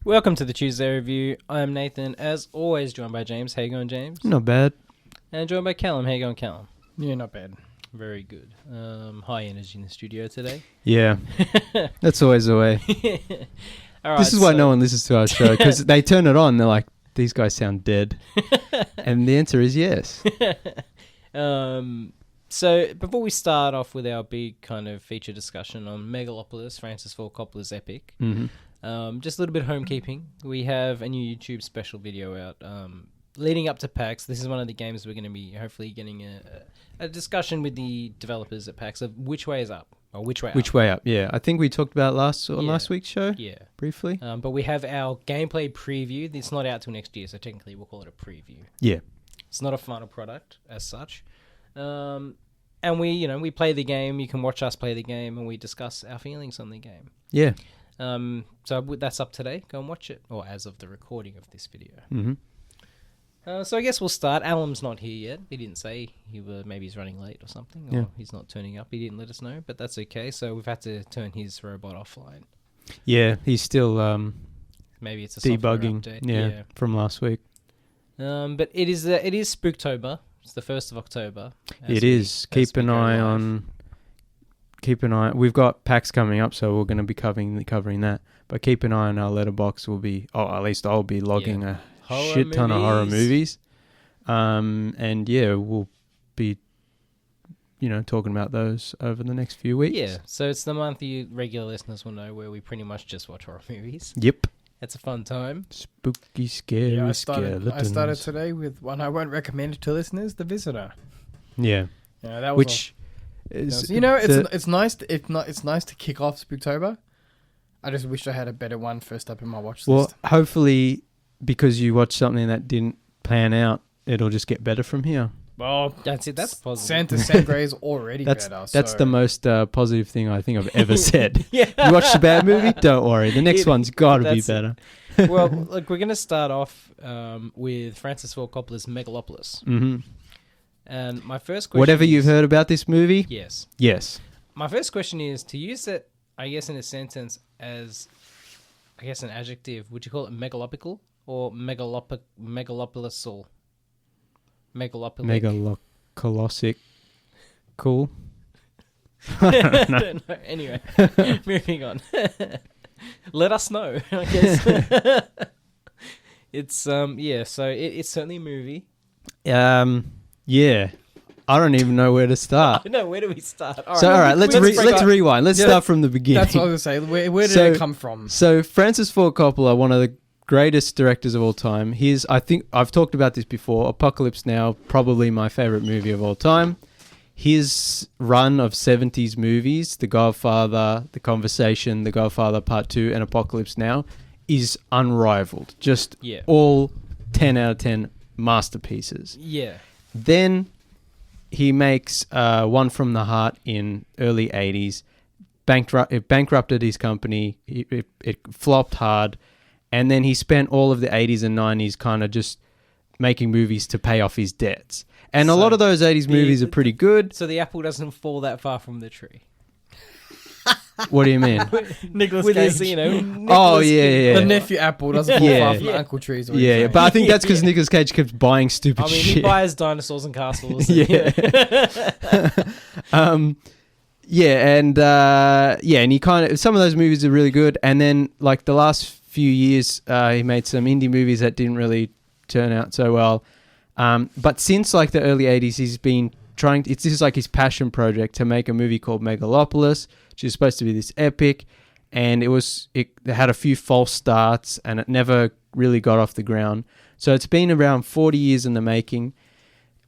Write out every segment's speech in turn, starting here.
Welcome to the Tuesday Review. I am Nathan, as always joined by James. How you going, James? Not bad. And joined by Callum. How you going, Callum? Yeah, not bad. Very good. High energy in the studio today. Yeah, that's always the way. All right, This is why no one listens to our show, because they turn it on, they're like, these guys sound dead. And the answer is yes. So before we start off with our big kind of feature discussion on Megalopolis, Francis Ford Coppola's epic, just a little bit of homekeeping. We have a new YouTube special video out leading up to PAX. This is one of the games we're going to be hopefully getting a discussion with the developers at PAX of which way is up or which way up. Which way up, yeah. I think we talked about last week's show, briefly. But we have our gameplay preview. It's not out till next year, so technically we'll call it a preview. Yeah. It's not a final product as such. And we play the game. You can watch us play the game, and we discuss our feelings on the game. Yeah. So that's up today. Go and watch it, or as of the recording of this video. Mm-hmm. So I guess we'll start. Alan's not here yet. He didn't say maybe he's running late or something, or he's not turning up. He didn't let us know, but that's okay. So we've had to turn his robot offline. Yeah, he's still maybe it's a debugging. Software update. Yeah, from last week. But it is Spooktober. It's the 1st of October. It is. Keep an eye. We've got PAX coming up, so we're going to be covering that. But keep an eye on our Letterboxd. At least I'll be logging a shit ton of horror movies. And yeah, we'll be, talking about those over the next few weeks. Yeah. So it's the month you regular listeners will know where we pretty much just watch horror movies. Yep. It's a fun time. Spooky, scary skeletons. I started today with one I won't recommend to listeners, The Visitor. Yeah. Yeah, that was it's nice to kick off Spooktober. I just wish I had a better one first up in my watch list. Well, hopefully, because you watched something that didn't pan out, it'll just get better from here. Well, that's it. That's positive. Santa Sangre is already better. That's the most positive thing I think I've ever said. You watched a bad movie? Don't worry. The next one's got to be better. Well, look, we're going to start off with Francis Ford Coppola's Megalopolis. Mm-hmm. And my first question Whatever you've heard about this movie? Yes. Yes. My first question is, to use it, I guess, in a sentence as, I guess, an adjective, would you call it megalopical or megalopolisal? Megalocolossic. Cool. I don't know. Anyway, moving on. Let us know, I guess. It's, so it's certainly a movie. Yeah. I don't even know where to start. I know, where do we start? All right, let's rewind. Let's start from the beginning. That's what I was going to say. Where did it come from? So Francis Ford Coppola, one of the greatest directors of all time. I think I've talked about this before. Apocalypse Now, probably my favorite movie of all time. His run of 70s movies, The Godfather, The Conversation, The Godfather Part 2, and Apocalypse Now, is unrivaled. Just all 10 out of 10 masterpieces. Yeah. Then he makes One from the Heart in early 80s. It bankrupted his company. It flopped hard. And then he spent all of the 80s and 90s kind of just making movies to pay off his debts. And a lot of those 80s movies are pretty good. So the apple doesn't fall that far from the tree. What do you mean? Nicholas Cage. The nephew apple doesn't fall far from the uncle trees. Yeah, but I think that's because Nicolas Cage keeps buying stupid shit. He buys dinosaurs and castles. And he kind of, some of those movies are really good. And then like the last few years, he made some indie movies that didn't really turn out so well. But since like the early 80s, he's been this is like his passion project to make a movie called Megalopolis, which is supposed to be this epic. And it had a few false starts and it never really got off the ground. So it's been around 40 years in the making.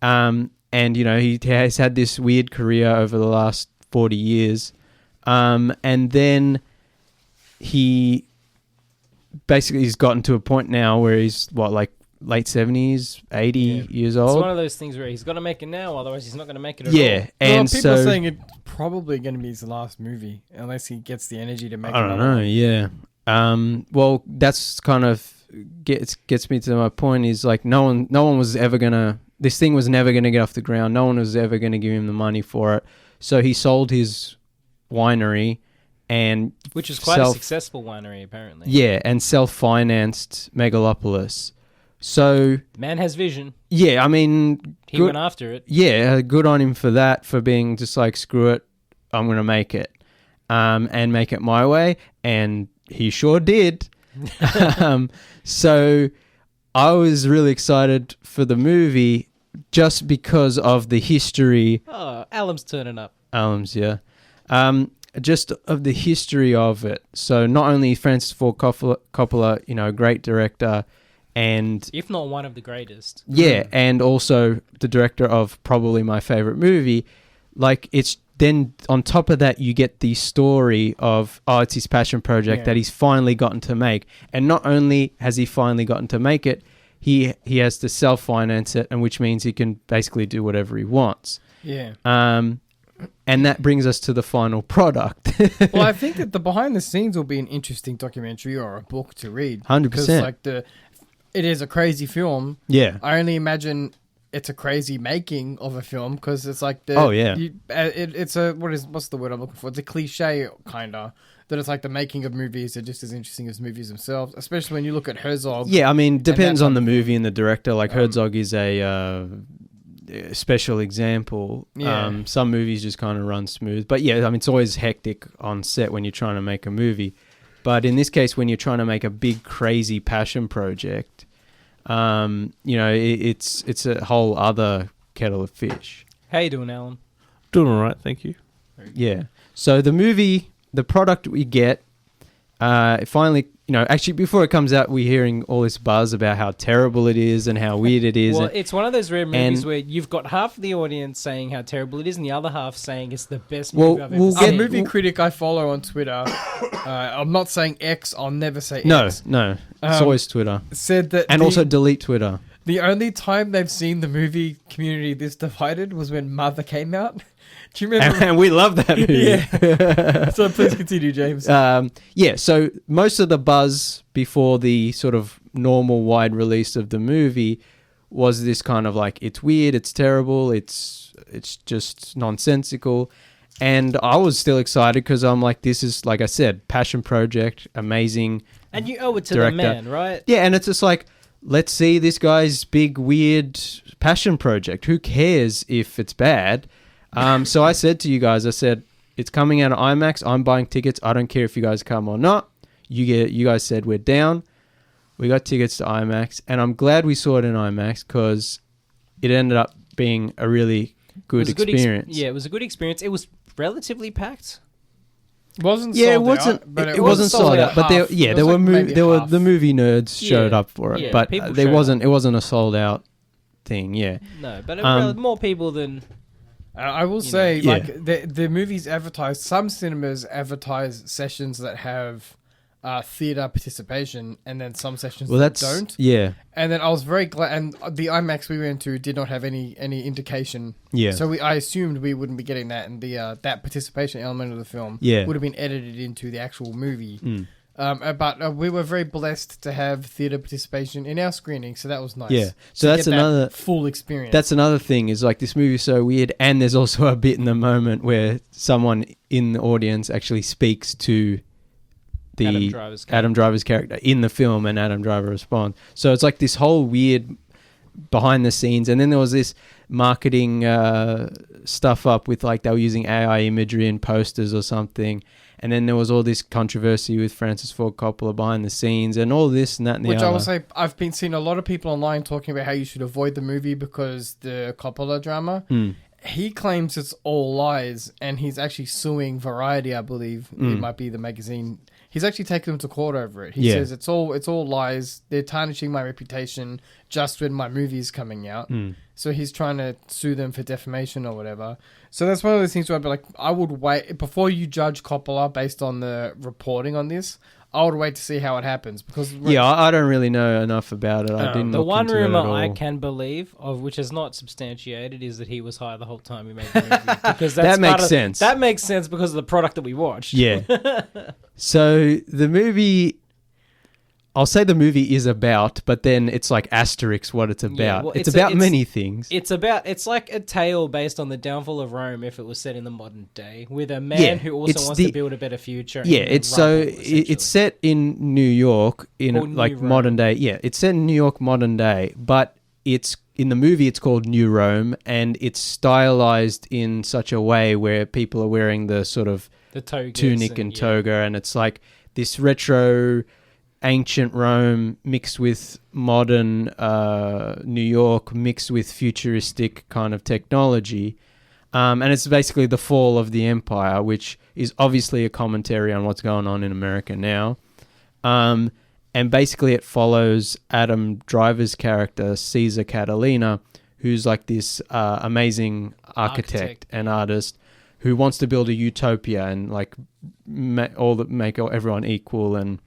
And, he has had this weird career over the last 40 years. And then he basically has gotten to a point now where he's late 70s, 80 years old. It's one of those things where he's got to make it now, otherwise he's not going to make it at all. Yeah, and people are saying it's probably going to be his last movie, unless he gets the energy to make it. I don't know, yeah. Well, that's kind of gets me to my point is like no one was ever going to, this thing was never going to get off the ground. No one was ever going to give him the money for it. So he sold his winery and which is quite a successful winery, apparently. Yeah, and self-financed Megalopolis. So the man has vision. Yeah, I mean, he went after it. Yeah, good on him for that, for being just like, screw it, I'm gonna make it, and make it my way, and he sure did. So I was really excited for the movie just because of the history. Oh, Alum's turning up. Alum's, yeah. Just of the history of it. So not only Francis Ford Coppola, great director, and if not one of the greatest. Yeah, and also the director of probably my favorite movie. Like, it's then on top of that, you get the story of, it's his passion project that he's finally gotten to make. And not only has he finally gotten to make it, he has to self-finance it, and which means he can basically do whatever he wants. Yeah. And that brings us to the final product. Well, I think that the behind the scenes will be an interesting documentary or a book to read. 100%. Because it is a crazy film. Yeah. I only imagine it's a crazy making of a film, because it's like it's a what's the word I'm looking for? It's a cliche kind of that it's like the making of movies are just as interesting as movies themselves, especially when you look at Herzog. Yeah, I mean, depends on the movie and the director. Like Herzog is a special example. Yeah. Some movies just kind of run smooth, but yeah, I mean, it's always hectic on set when you're trying to make a movie. But in this case, when you're trying to make a big, crazy passion project, it's a whole other kettle of fish. How you doing, Alan? Doing all right, thank you. Yeah. So the movie, the product we get, finally, actually before it comes out, we're hearing all this buzz about how terrible it is and how weird it is. Well, it's one of those rare movies where you've got half of the audience saying how terrible it is and the other half saying it's the best movie I've ever seen. A movie critic I follow on Twitter, I'm not saying X, I'll never say X. No, it's always Twitter. Said that also delete Twitter. The only time they've seen the movie community this divided was when Mother came out. Do you remember? And we love that movie. Yeah. So please continue, James. So most of the buzz before the sort of normal wide release of the movie was this kind of like, it's weird, it's terrible, it's just nonsensical. And I was still excited because I'm like, this is, like I said, passion project, amazing. And you owe it to director. the man, right? Yeah, and it's just like, let's see this guy's big, weird passion project. Who cares if it's bad? So I said to you guys, it's coming out of IMAX. I'm buying tickets. I don't care if you guys come or not. You guys said we're down. We got tickets to IMAX, and I'm glad we saw it in IMAX because it ended up being a really good experience. It was a good experience. It was relatively packed. It wasn't sold out. But there were the movie nerds showed up for it, but it wasn't a sold out thing. Yeah. No, but more people than. I will say, the movies advertise, some cinemas advertise sessions that have theatre participation, and then some sessions that don't. Yeah. And then I was very glad, and the IMAX we went to did not have any indication. Yeah. So I assumed we wouldn't be getting that, and that participation element of the film would have been edited into the actual movie. Mm. But we were very blessed to have theatre participation in our screening, so that was nice. Yeah, so that's another full experience. That's another thing, is like, this movie's so weird, and there's also a bit in the moment where someone in the audience actually speaks to the Adam Driver's character in the film, and Adam Driver responds. So it's like this whole weird behind the scenes, and then there was this marketing stuff up with, like, they were using AI imagery in posters or something. And then there was all this controversy with Francis Ford Coppola behind the scenes and all this and that and the other. Which I will say, I've been seeing a lot of people online talking about how you should avoid the movie because the Coppola drama. Mm. He claims it's all lies, and he's actually suing Variety, I believe. It might be the magazine. He's actually taken them to court over it. He says it's all lies. They're tarnishing my reputation just when my movie's coming out. Mm. So he's trying to sue them for defamation or whatever. So that's one of those things where I'd be like, I would wait before you judge Coppola based on the reporting on this. I would wait to see how it happens because I don't really know enough about it. I didn't. The one rumor I can believe of, which is not substantiated, is that he was high the whole time he made the movie. Because that makes sense. That makes sense because of the product that we watched. Yeah. So the movie, I'll say the movie is about, but then it's like asterisk what it's about. Well, it's about many things. It's like a tale based on the downfall of Rome if it was set in the modern day, with a man who also wants to build a better future. Yeah, it's set in New York in like modern day. Yeah, it's set in New York modern day, but it's in the movie it's called New Rome, and it's stylized in such a way where people are wearing the sort of the tunic and toga, and it's like this retro ancient Rome mixed with modern New York mixed with futuristic kind of technology. And it's basically the fall of the empire, which is obviously a commentary on what's going on in America now. And basically it follows Adam Driver's character, Caesar Catalina, who's like this amazing architect and artist who wants to build a utopia and like make everyone equal. And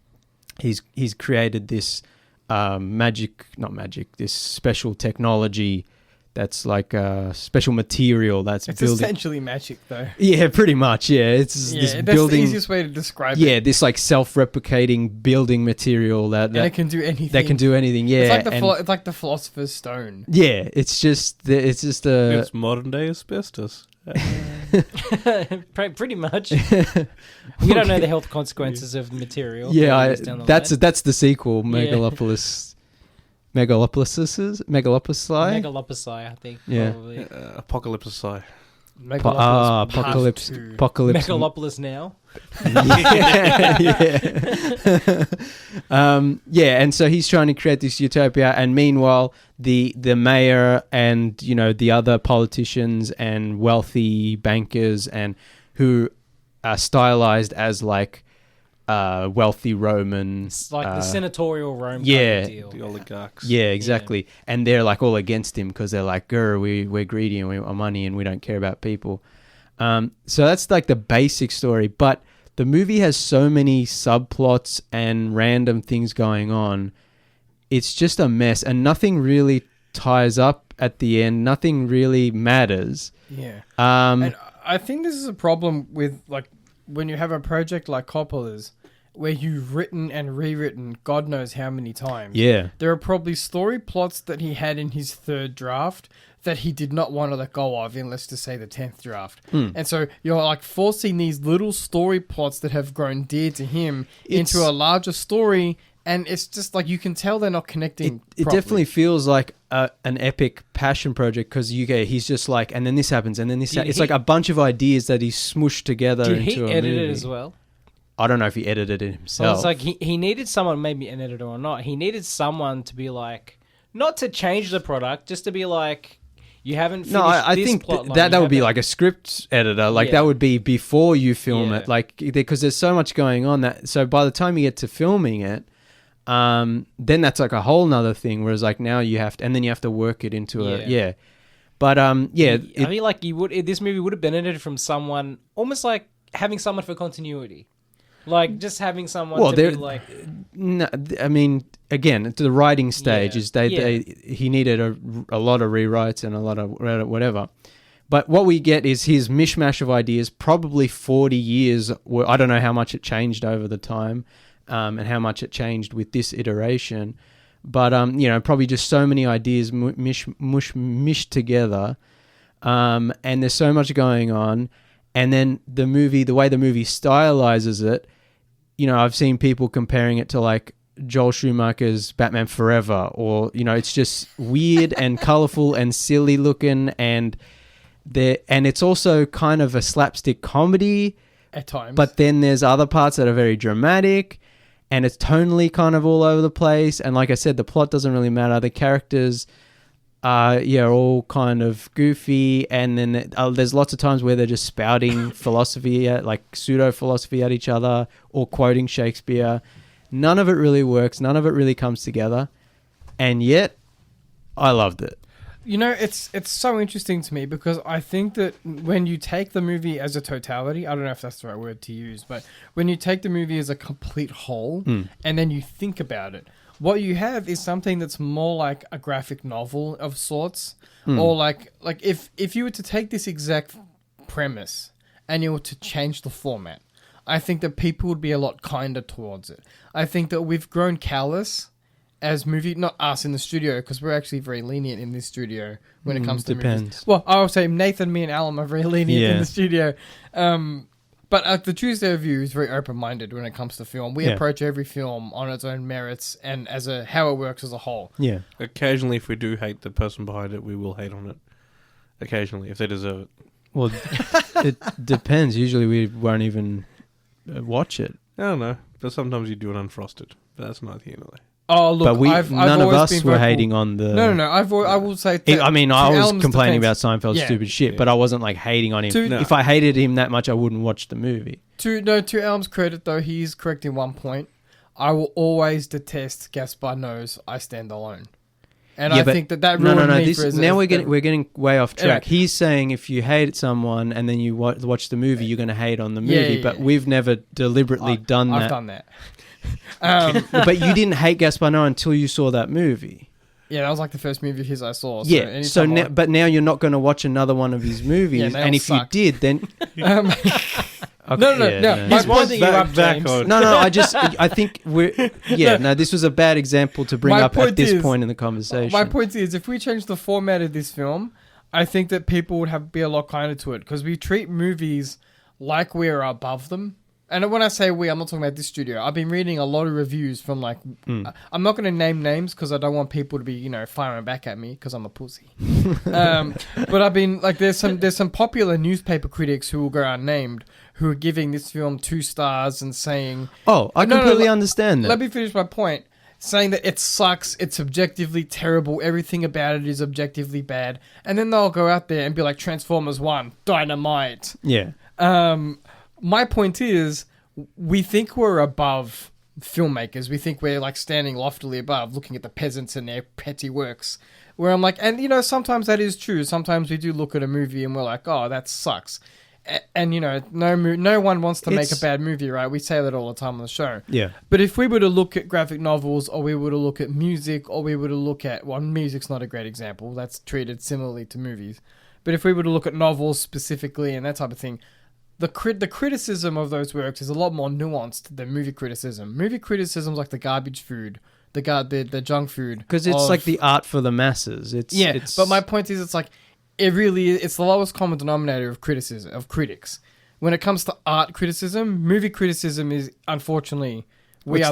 he's created this this special technology that's like a special material that's it's building. Essentially magic, though. Yeah, pretty much. Yeah, it's this that's building. the easiest way to describe it. Yeah, this like self-replicating building material that it can do anything. That can do anything. Yeah, it's like the Philosopher's Stone. Yeah, it's modern day asbestos. Pretty much. We don't know the health consequences of the material. Yeah, that's the sequel, Megalopolis. Megalopolis, I think. Yeah. Probably. Apocalypse. Apocalypse. Megalopolis now. Yeah, and so he's trying to create this utopia, and meanwhile, the mayor and the other politicians and wealthy bankers and who are stylized as like wealthy Romans, like the senatorial Rome kind of deal. The oligarchs. Yeah, exactly. Yeah. And they're like all against him because they're like, we're greedy and we want money and we don't care about people. So that's like the basic story. But the movie has so many subplots and random things going on. It's just a mess, and nothing really ties up at the end. Nothing really matters. Yeah. And I think this is a problem with like when you have a project like Coppola's, where you've written and rewritten God knows how many times. Yeah. There are probably story plots that he had in his third draft that he did not want to let go of in, let's just say, the 10th draft. And so you're like forcing these little story plots that have grown dear to him into a larger story, and it's just like you can tell they're not connecting It definitely feels like an epic passion project because he's just like, and then this happens, and then this happens. It's like a bunch of ideas that he's smushed together into a movie. Did he edit it as well? I don't know if he edited it himself. Well, it's like he needed someone, maybe an editor or not, he needed someone to be like, not to change the product, just to be like, you haven't finished I this think plot line, that would be like a script editor. Like that would be before you film it. Like, because there's so much going on that, so by the time you get to filming it, then that's like a whole nother thing. Whereas like now you have to, and then you have to work it into But I feel like this movie would have benefited from someone, almost like having someone for continuity. Like, just having someone to be like... No, I mean, again, to the writing stage, he needed a lot of rewrites and a lot of whatever. But what we get is his mishmash of ideas, probably 40 years. I don't know how much it changed over the time and how much it changed with this iteration. But, probably just so many ideas mished together. And there's so much going on. And then the way the movie stylizes it, I've seen people comparing it to like Joel Schumacher's Batman Forever, or, it's just weird and colorful and silly looking, and it's also kind of a slapstick comedy at times. But then there's other parts that are very dramatic, and it's tonally kind of all over the place. And like I said, the plot doesn't really matter. The characters all kind of goofy, and then there's lots of times where they're just spouting philosophy like pseudo philosophy at each other or quoting Shakespeare. None of it really works. None of it really comes together, and yet I loved it. It's so interesting to me because I think that when you take the movie as a totality, I don't know if that's the right word to use, but when you take the movie as a complete whole and then you think about it, what you have is something that's more like a graphic novel of sorts, or like if you were to take this exact premise and you were to change the format, I think that people would be a lot kinder towards it. I think that we've grown callous as not us in the studio, because we're actually very lenient in this studio when it comes to movies. Well, I would say Nathan, me, and Alan are very lenient in the studio. But the Tuesday Review is very open-minded when it comes to film. We approach every film on its own merits and as how it works as a whole. Yeah. Occasionally, if we do hate the person behind it, we will hate on it. Occasionally, if they deserve it. Well, it depends. Usually, we won't even watch it. I don't know, but sometimes you do it unfrosted. But that's not the end of it. Oh, look, but none of us were hating on the... No. I will say... I was complaining about Seinfeld's stupid shit, but I wasn't like hating on him. If I hated him that much, I wouldn't watch the movie. To Elm's credit, though, he is correct in one point. I will always detest Gaspar Noé's I Stand Alone. And I think that ruined me for his... Now we're getting way off track. Yeah. He's saying if you hate someone and then you watch the movie, you're going to hate on the movie, but we've never deliberately done that. I've done that. But you didn't hate Gaspar Noé until you saw that movie. Yeah, that was like the first movie of his I saw. But now you're not going to watch another one of his movies, and if you did, then No. He's winding you up, James. I think this was a bad example to bring up at this point in the conversation. My point is, if we change the format of this film, I think that people would be a lot kinder to it, because we treat movies like we're above them. And when I say we, I'm not talking about this studio. I've been reading a lot of reviews from I'm not going to name names because I don't want people to be, firing back at me because I'm a pussy. But I've been there's some popular newspaper critics who will go unnamed who are giving this film 2 stars and saying, I completely understand that. Let me finish my point. Saying that it sucks, it's objectively terrible, everything about it is objectively bad, and then they'll go out there and be like, Transformers 1, dynamite. Yeah. My point is, we think we're above filmmakers. We think we're standing loftily above, looking at the peasants and their petty works. Where I'm like, and sometimes that is true. Sometimes we do look at a movie and we're like, oh, that sucks. And no one wants to make a bad movie, right? We say that all the time on the show. Yeah. But if we were to look at graphic novels, or we were to look at music, or we were to look at... Well, music's not a great example. That's treated similarly to movies. But if we were to look at novels specifically and that type of thing... The criticism of those works is a lot more nuanced than movie criticism. Movie criticism is like the garbage food, the junk food. Because it's like the art for the masses. But my point is, it's it's the lowest common denominator of criticism of critics. When it comes to art criticism, movie criticism is unfortunately it's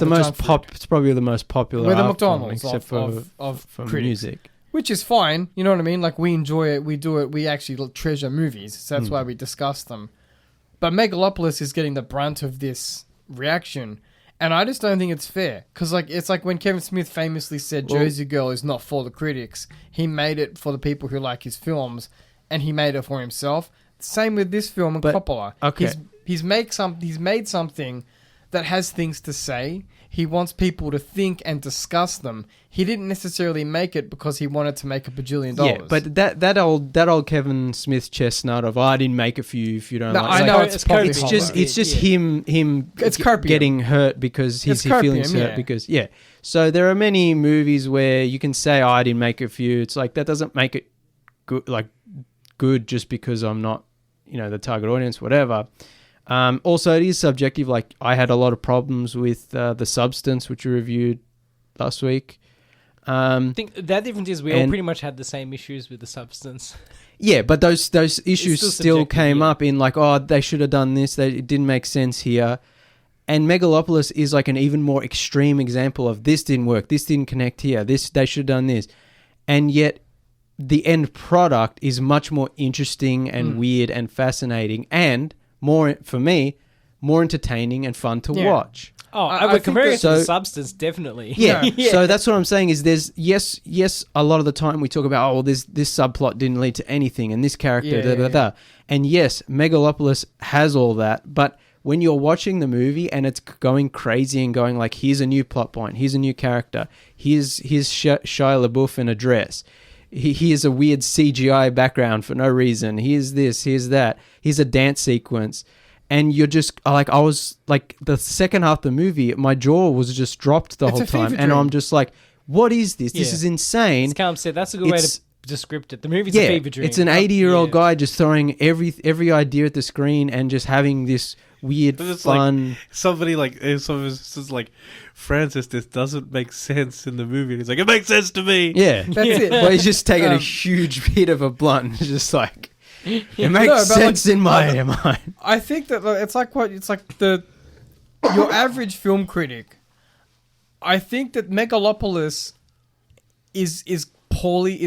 probably the most popular. We're the art McDonald's form, of critics. Music. Which is fine, you know what I mean? We enjoy it, we do it, we actually treasure movies, so that's why we discuss them. But Megalopolis is getting the brunt of this reaction, and I just don't think it's fair. Because it's like when Kevin Smith famously said Jersey Girl is not for the critics. He made it for the people who like his films, and he made it for himself. Same with this film and Coppola. Okay. He's made something that has things to say. He wants people to think and discuss them. He didn't necessarily make it because he wanted to make $1 bajillion. Yeah, but that old Kevin Smith chestnut of I didn't make it for you if you don't like. I know it's just him it's getting hurt because his feelings hurt because So there are many movies where you can say I didn't make it for you. It's like that doesn't make it good just because I'm not the target audience, whatever. Also, it is subjective. Like, I had a lot of problems with The Substance, which we reviewed last week. I think that difference is we all pretty much had the same issues with The Substance. Yeah, but those issues still came up in they should have done this. It didn't make sense here. And Megalopolis is like an even more extreme example of this didn't work. This didn't connect here. They should have done this. And yet the end product is much more interesting and weird and fascinating and... more entertaining and fun to watch. Oh, I would compare it to The Substance, definitely. Yeah. So that's what I'm saying is there's, yes, a lot of the time we talk about, this subplot didn't lead to anything and this character, And yes, Megalopolis has all that, but when you're watching the movie and it's going crazy and going here's a new plot point, here's a new character, here's Shia LaBeouf in a dress, here's a weird CGI background for no reason, here's this, here's that, here's a dance sequence, and you're just I was the second half of the movie, my jaw was just dropped the whole time, and I'm just what is this? This is insane. As Callum said, that's a good way to described it. The movie's a fever dream. It's an 80-year-old guy just throwing every idea at the screen and just having this weird fun. Like, somebody says like, Francis, this doesn't make sense in the movie. And he's like, it makes sense to me. Yeah, That's it. Well, he's just taking a huge hit of a blunt, just like it makes sense in my mind. I think that it's like your average film critic. I think that Megalopolis is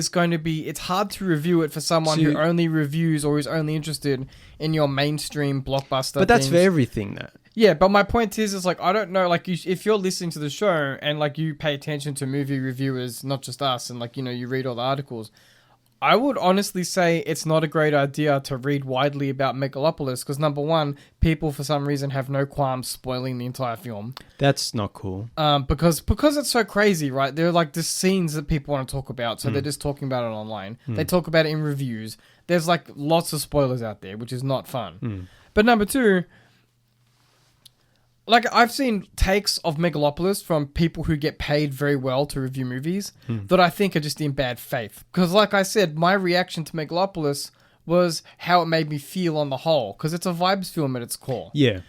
going to be. It's hard to review it for someone who only reviews or is only interested in your mainstream blockbuster. But that's for everything, though. Yeah, but my point is like, I don't know, like, if you're listening to the show and, like, you pay attention to movie reviewers, not just us, and, like, you know, you read all the articles, I would honestly say it's not a great idea to read widely about Megalopolis because, number one, people, for some reason, have no qualms spoiling the entire film. That's not cool. Because it's so crazy, right? There are, like, the scenes that people want to talk about, so they're just talking about it online. They talk about it in reviews. There's, like, lots of spoilers out there, which is not fun. But number two... Like, I've seen takes of Megalopolis from people who get paid very well to review movies that I think are just in bad faith. Because, like I said, my reaction to Megalopolis was how it made me feel on the whole. Because it's a vibes film at its core. Yeah.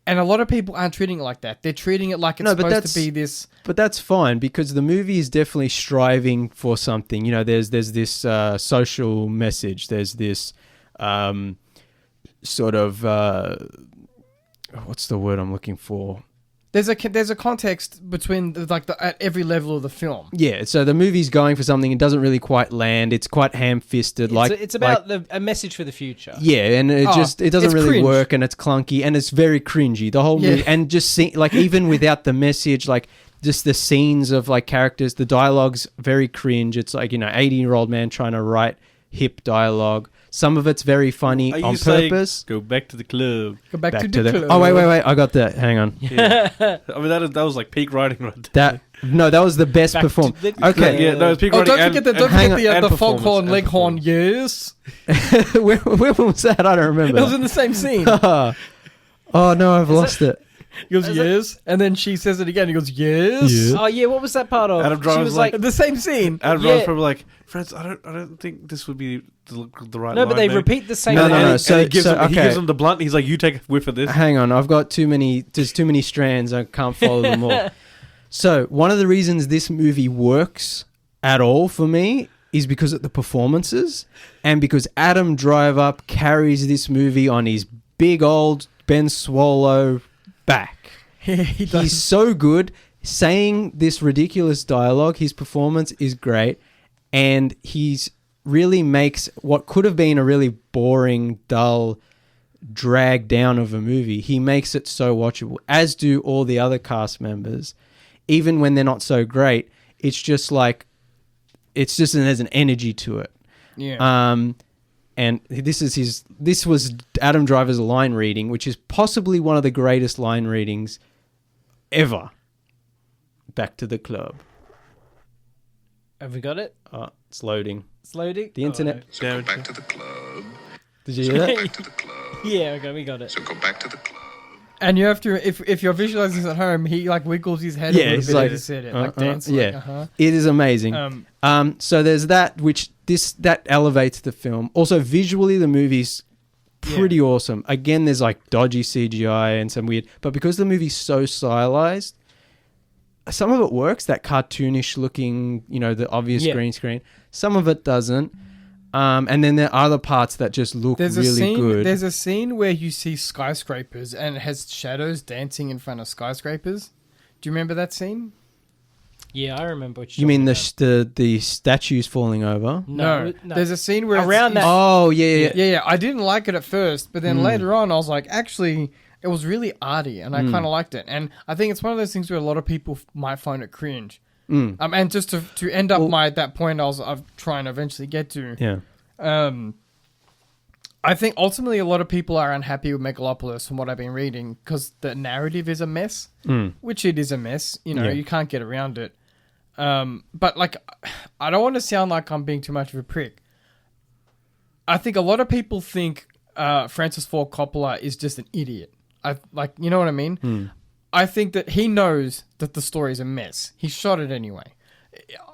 And a lot of people aren't treating it like that. They're treating it like it's supposed to be this... But that's fine, because the movie is definitely striving for something. You know, there's this social message. There's this sort of... what's the word I'm looking for? There's a context between at every level of the film. Yeah, so the movie's going for something. It doesn't really quite land. It's quite ham-fisted. It's about a message for the future. Yeah, and it doesn't really cringe. work, and it's clunky, and it's very cringy. The whole movie, and just even without the message, like just the scenes of like characters, the dialogue's very cringe. It's like, you know, 80-year-old man trying to write hip dialogue. Some of it's very funny on purpose. Go back to the club. Go back to the club. Oh, wait. I got that. Hang on. Yeah. I mean, that was like peak writing right there. That was the best performance. Okay. Yeah, no, it's peak writing. Don't forget the foghorn leghorn, yes. Where was that? I don't remember. It was in the same scene. Oh, no, I've lost it. He goes, yes. And then she says it again. He goes, yes. Yeah. Oh, yeah, what was that part of? Adam Driver's was like... The same scene. Adam Driver's probably like, Francis, I don't think this would be the right No, line. but they repeat the same... No. So he gives him the blunt. He's like, you take a whiff of this. Hang on. I've got there's too many strands. I can't follow them all. So one of the reasons this movie works at all for me is because of the performances and because Adam Driver carries this movie on his big old Ben Swallow back. He's so good saying this ridiculous dialogue. His performance is great, and he's really makes what could have been a really boring, dull, drag down of a movie. He makes it so watchable, as do all the other cast members. Even when they're not so great, it's just there's an energy to it. Yeah. And this was Adam Driver's line reading, which is possibly one of the greatest line readings ever. Back to the club. Have we got it? It's loading. It's loading? The internet. So go back to the club. Did you hear that? Back to the club. Yeah, okay, we got it. So go back to the club. And you have to, if you're visualizing this at home, he like wiggles his head a little bit as he said it, like dancing. Yeah, it is amazing. So there's that, that elevates the film. Also, visually, the movie's pretty awesome. Again, there's like dodgy CGI and some weird, but because the movie's so stylized, some of it works. That cartoonish looking, you know, the obvious green screen. Some of it doesn't. And then there are other parts that just look really good. There's a scene where you see skyscrapers and it has shadows dancing in front of skyscrapers. Do you remember that scene? Yeah, I remember what you mean the statues falling over? No. There's a scene where around that. Oh yeah. Yeah. I didn't like it at first, but then later on, I was like, actually, it was really arty, and I kind of liked it. And I think it's one of those things where a lot of people might find it cringe. And just to end up that point I'm trying to eventually get to. Yeah. I think ultimately a lot of people are unhappy with Megalopolis from what I've been reading because the narrative is a mess, which it is a mess. You know, you can't get around it. But like, I don't want to sound like I'm being too much of a prick. I think a lot of people think Francis Ford Coppola is just an idiot. You know what I mean? I think that he knows that the story is a mess. He shot it anyway.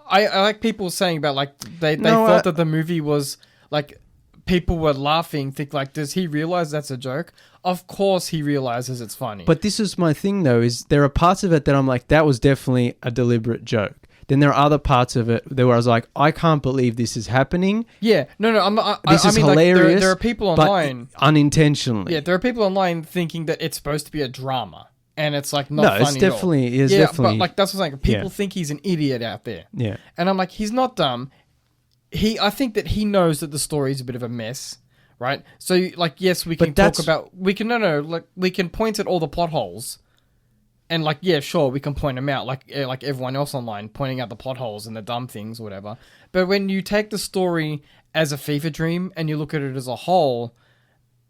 I like people saying about like they thought that the movie was like people were laughing, think like, does he realize that's a joke? Of course he realizes it's funny. But this is my thing though, is there are parts of it that I'm like, that was definitely a deliberate joke. Then there are other parts of it where I was like, I can't believe this is happening. Yeah, no, This is mean, hilarious. Like, there are people online unintentionally. Yeah, there are people online thinking that it's supposed to be a drama, and it's like not no, funny. it's definitely, at all. Yeah, definitely. but like that's what I'm saying. People think he's an idiot out there. Yeah, and I'm like, he's not dumb. I think that he knows that the story is a bit of a mess, right? So like, yes, we can talk about we can point at all the plot holes. And like, yeah, sure, we can point them out, like everyone else online, pointing out the plot holes and the dumb things, or whatever. But when you take the story as a fever dream and you look at it as a whole,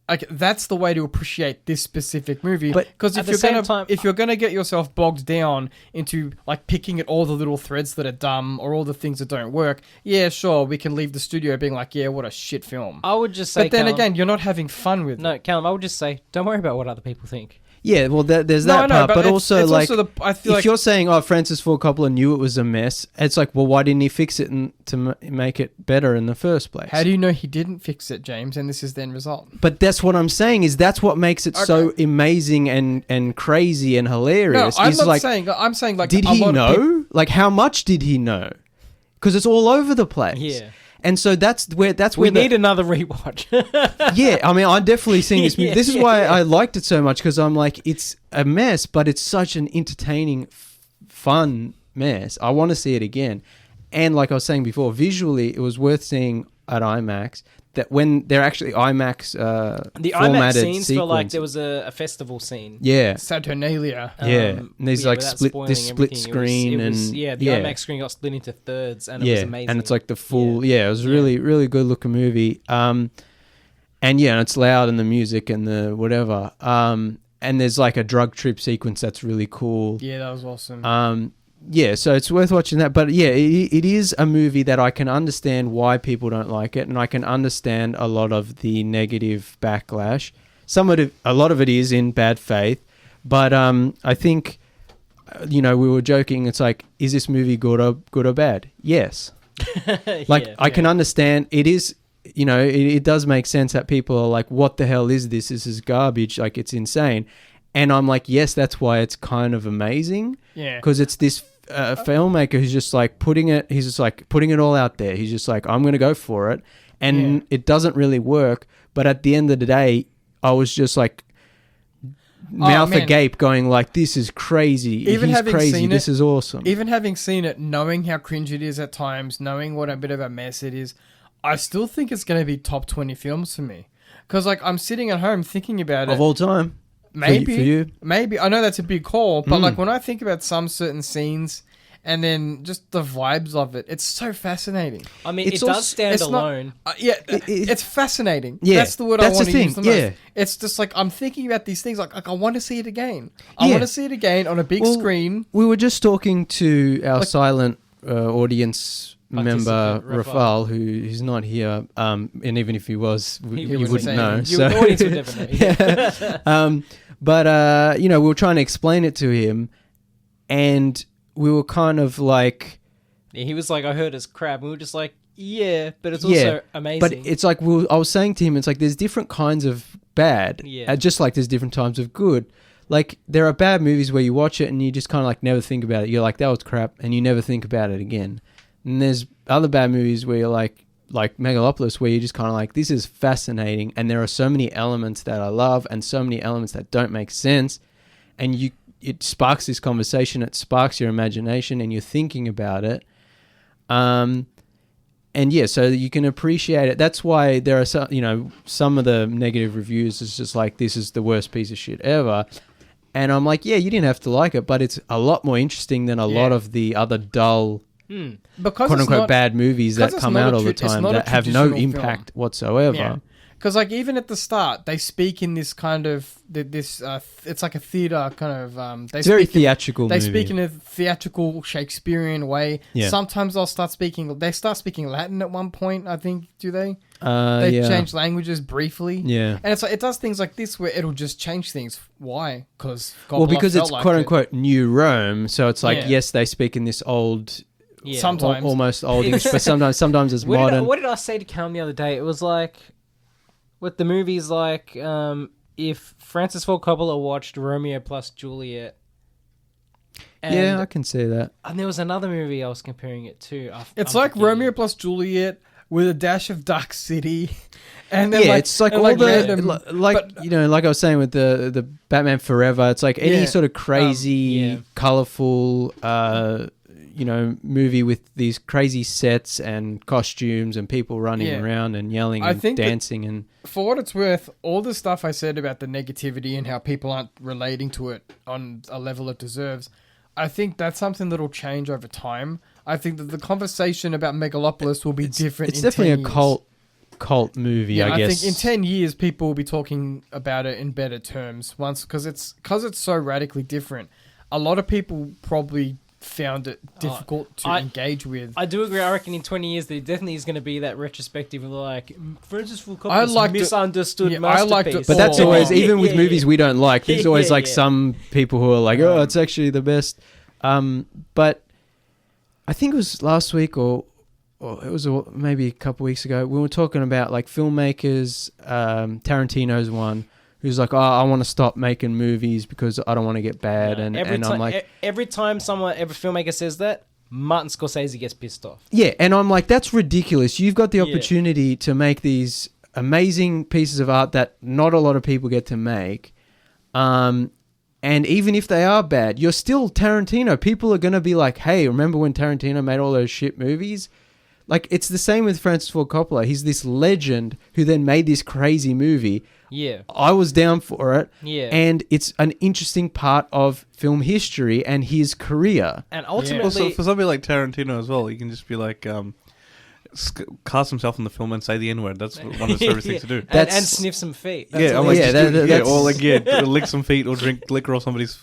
like that's the way to appreciate this specific movie. Because if you're gonna get yourself bogged down into like picking at all the little threads that are dumb or all the things that don't work, yeah, sure, we can leave the studio being like, yeah, what a shit film. I would just say, but then again, you're not having fun with it. No, Callum, I would just say, don't worry about what other people think. Yeah, well, there's that part, but also it's like, also I feel if like you're saying, "Oh, Francis Ford Coppola knew it was a mess," it's like, well, why didn't he fix it to make it better in the first place? How do you know he didn't fix it, James? And this is the end result. But that's what I'm saying. Is that's what makes it so amazing and crazy and hilarious? No, I'm is not like, saying. I'm saying like, did he know? Like, how much did he know? Because it's all over the place. Yeah. And so that's where we need another rewatch. Yeah, I mean, I'm definitely seeing this movie. Yeah, this is why I liked it so much, because I'm like, it's a mess, but it's such an entertaining, fun mess. I want to see it again. And like I was saying before, visually, it was worth seeing at IMAX. That when they're actually IMAX the IMAX scenes felt like there was a festival scene. Yeah, Saturnalia. And there's like split screen, the IMAX screen got split into thirds, and it was amazing. And it's like the full. Yeah, it was really good looking movie. And it's loud and the music and the whatever. And there's like a drug trip sequence that's really cool. Yeah, that was awesome. Yeah, so it's worth watching that. But yeah, it is a movie that I can understand why people don't like it, and I can understand a lot of the negative backlash. A lot of it is in bad faith, but I think, we were joking. It's like, is this movie good or bad? Yes. I can understand. It is. It does make sense that people are like, what the hell is this? This is garbage. Like, it's insane. And I'm like, yes, that's why it's kind of amazing. Yeah. Because it's this filmmaker who's just like putting it all out there. He's just like, I'm going to go for it. And it doesn't really work. But at the end of the day, I was just like, mouth agape going like, this is crazy. Even He's having crazy. seen This is awesome. Even having seen it, knowing how cringe it is at times, knowing what a bit of a mess it is, I still think it's going to be top 20 films for me. Because like I'm sitting at home thinking about it. Of all time. Maybe. For you. Maybe. I know that's a big call, but like when I think about some certain scenes and then just the vibes of it, it's so fascinating. I mean, it does stand alone. It's fascinating. Yeah, that's the word I want to use the most. Yeah. It's just like I'm thinking about these things like I want to see it again. I want to see it again on a big screen. We were just talking to our silent audience member Rafal, who's not here, and even if he was, you wouldn't know. The audience would never know. But we were trying to explain it to him, and we were kind of like, he was like, I heard it's crap. And we were just like, yeah, but it's also amazing. But it's like, I was saying to him, it's like there's different kinds of bad, just like there's different types of good. Like, there are bad movies where you watch it and you just kind of like never think about it. You're like, that was crap, and you never think about it again. And there's other bad movies where you're like Megalopolis, where you're just kind of like, this is fascinating, and there are so many elements that I love and so many elements that don't make sense, and it sparks this conversation, it sparks your imagination, and you're thinking about it. And yeah, so you can appreciate it. That's why there are some of the negative reviews is just like, this is the worst piece of shit ever. And I'm like, yeah, you didn't have to like it, but it's a lot more interesting than a lot of the other dull, because quote unquote bad movies that come out all the time that have no impact whatsoever. Yeah. Because like even at the start, they speak in this kind of it's like a theater kind of. It's very theatrical. They speak in a theatrical Shakespearean way. Yeah. Sometimes they start speaking Latin at one point. I think do they? They change languages briefly. Yeah, and it's like it does things like this where it'll just change things. Why? Because it's quote unquote New Rome, so it's like yes, they speak in this old Yeah. Sometimes. almost oldish, but sometimes it's modern. What did I say to Callum the other day? It was like, with the movies, like, if Francis Ford Coppola watched Romeo plus Juliet. Yeah, I can see that. And there was another movie I was comparing it to. It's I'm like forgetting. Romeo plus Juliet with a dash of Dark City. And then It's like and all the random, like like I was saying with the Batman Forever. It's like any sort of crazy, colorful, movie with these crazy sets and costumes and people running around and yelling and dancing and. For what it's worth, all the stuff I said about the negativity and how people aren't relating to it on a level it deserves, I think that's something that'll change over time. I think that the conversation about Megalopolis will be different. It's definitely a cult movie. I guess. think in 10 years people will be talking about it in better terms. Once because it's so radically different. A lot of people probably found it difficult to engage with. I do agree. I reckon in 20 years there definitely is going to be that retrospective of like Francis Ford Coppola's misunderstood masterpiece. I liked it, but that's always even with movies we don't like. There's always some people who are like, oh, it's actually the best. But I think it was last week or it was maybe a couple weeks ago. We were talking about like filmmakers. Tarantino's one. Who's like, oh, I want to stop making movies because I don't want to get bad. And I'm like... Every time every filmmaker says that, Martin Scorsese gets pissed off. Yeah, and I'm like, that's ridiculous. You've got the opportunity to make these amazing pieces of art that not a lot of people get to make. And even if they are bad, you're still Tarantino. People are going to be like, hey, remember when Tarantino made all those shit movies? Like, it's the same with Francis Ford Coppola. He's this legend who then made this crazy movie. Yeah. I was down for it. Yeah. And it's an interesting part of film history and his career. And ultimately... Also, for somebody like Tarantino as well, you can just be like... cast himself in the film and say the N-word. That's one of his favorite things to do. And sniff some feet. That's I'm like, or like, lick some feet or drink liquor off somebody's,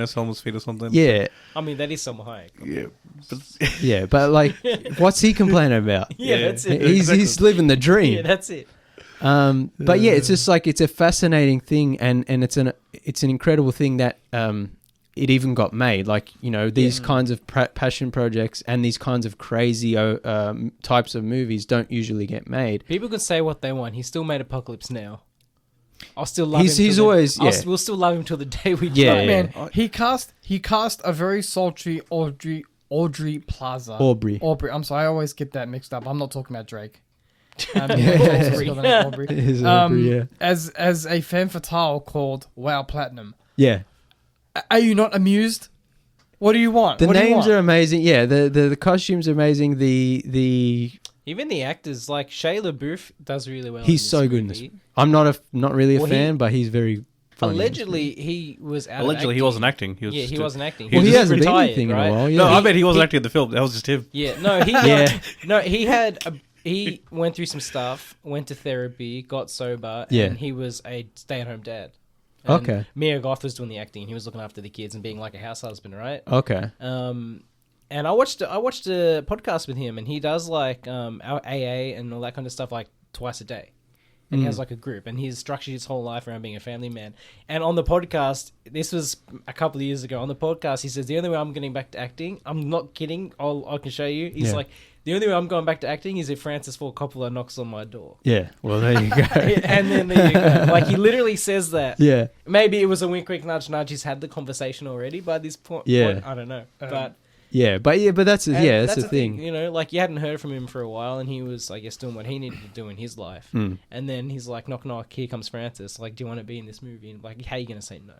someone's feet or something. Yeah. I mean, that is some high. Yeah. But like, what's he complaining about? That's it. He's living the dream. Yeah, that's it. But yeah, it's just like, it's a fascinating thing and it's an incredible thing that, it even got made. Like, these kinds of passion projects and these kinds of crazy types of movies don't usually get made. People can say what they want. He still made Apocalypse Now. I'll still love him. We'll still love him till the day we die. Man, he cast a very sultry Aubrey Plaza. Aubrey. I'm sorry, I always get that mixed up. I'm not talking about Drake. Aubrey, as a femme fatale called Wow Platinum. Yeah. Are you not amused? What do you want? The names are amazing. Yeah, the costumes are amazing. The even the actors, like Shia LaBeouf does really well. He's so good in this. I'm not really a fan, but he's very funny. Allegedly, he was out of acting. He wasn't acting. He wasn't acting. He hasn't been retired, anything right? in a while. Yeah. No, I bet he wasn't acting in the film. That was just him. Yeah, no, he went through some stuff, went to therapy, got sober, and he was a stay-at-home dad. And okay. Mia Goth was doing the acting. He was looking after the kids and being like a house husband, right? Okay. And I watched a podcast with him, and he does like our AA and all that kind of stuff like twice a day. And he has like a group, and he's structured his whole life around being a family man. And on the podcast, this was a couple of years ago, on the podcast, he says, the only way I'm getting back to acting, I'm not kidding, I can show you. He's like, the only way I'm going back to acting is if Francis Ford Coppola knocks on my door. Yeah, well, there you go. And then there you go. Like, he literally says that. Yeah. Maybe it was a wink, wink, nudge, nudge. He's had the conversation already by this point. Yeah. I don't know. But that's the thing. Like, you hadn't heard from him for a while, and he was, I guess, doing what he needed to do in his life. And then he's like, knock, knock, here comes Francis. Like, do you want to be in this movie? And like, how are you going to say no?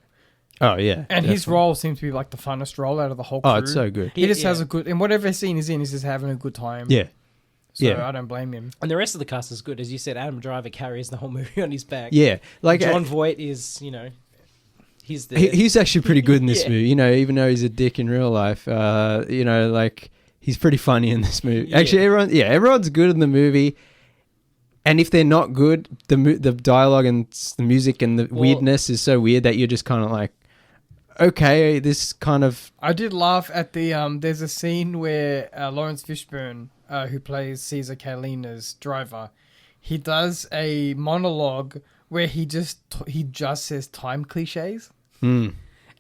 Oh, yeah. And his role seems to be like the funnest role out of the whole crew. Oh, it's so good. He just has a good... In whatever scene he's in, he's just having a good time. Yeah. So I don't blame him. And the rest of the cast is good. As you said, Adam Driver carries the whole movie on his back. Yeah. Like John Voight is, he's actually pretty good in this movie, even though he's a dick in real life. Like, he's pretty funny in this movie. Yeah. Actually, everyone's good in the movie. And if they're not good, the dialogue and the music and the weirdness is so weird that you're just kind of like, okay, this kind of... I did laugh at the... there's a scene where Lawrence Fishburne, who plays Caesar Kalina's driver, he does a monologue where he just says time cliches.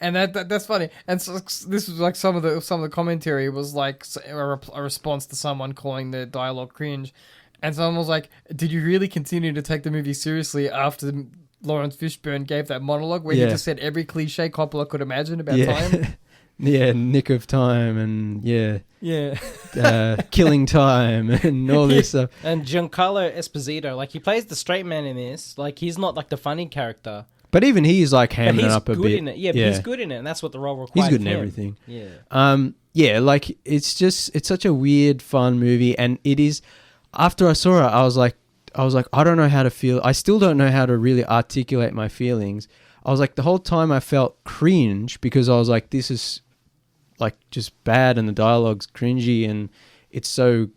And that's funny. And so, this was like some of the commentary was like a response to someone calling the dialogue cringe, and someone was like, "Did you really continue to take the movie seriously after Lawrence Fishburne gave that monologue where he just said every cliche Coppola could imagine about time?" Yeah, Nick of Time and Killing Time and all this stuff. And Giancarlo Esposito, like he plays the straight man in this. Like he's not like the funny character. But even he's like hamming it up a bit. He's good in it. Yeah, but he's good in it, and that's what the role requires. He's good in everything. Yeah. Like it's such a weird, fun movie, and it is. After I saw it, I was like, I don't know how to feel. I still don't know how to really articulate my feelings. I was like, the whole time I felt cringe because I was like, this is like just bad, and the dialogue's cringy, and it's so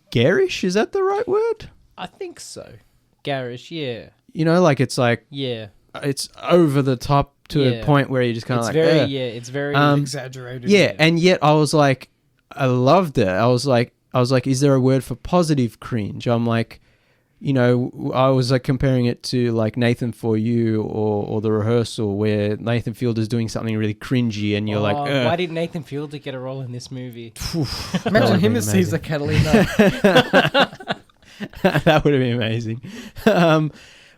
garish. Is that the right word? I think so. Garish, yeah. You know, like it's like it's over the top to a point where you just kind of like it's very exaggerated. Yeah, and yet I was like, I loved it. I was like, is there a word for positive cringe? I'm like, you know, I was like comparing it to like Nathan For You or The Rehearsal, where Nathan Fielder's doing something really cringy, and you're like, ugh. Why did Nathan Fielder get a role in this movie? Imagine him as Caesar Catalina. That would have been amazing.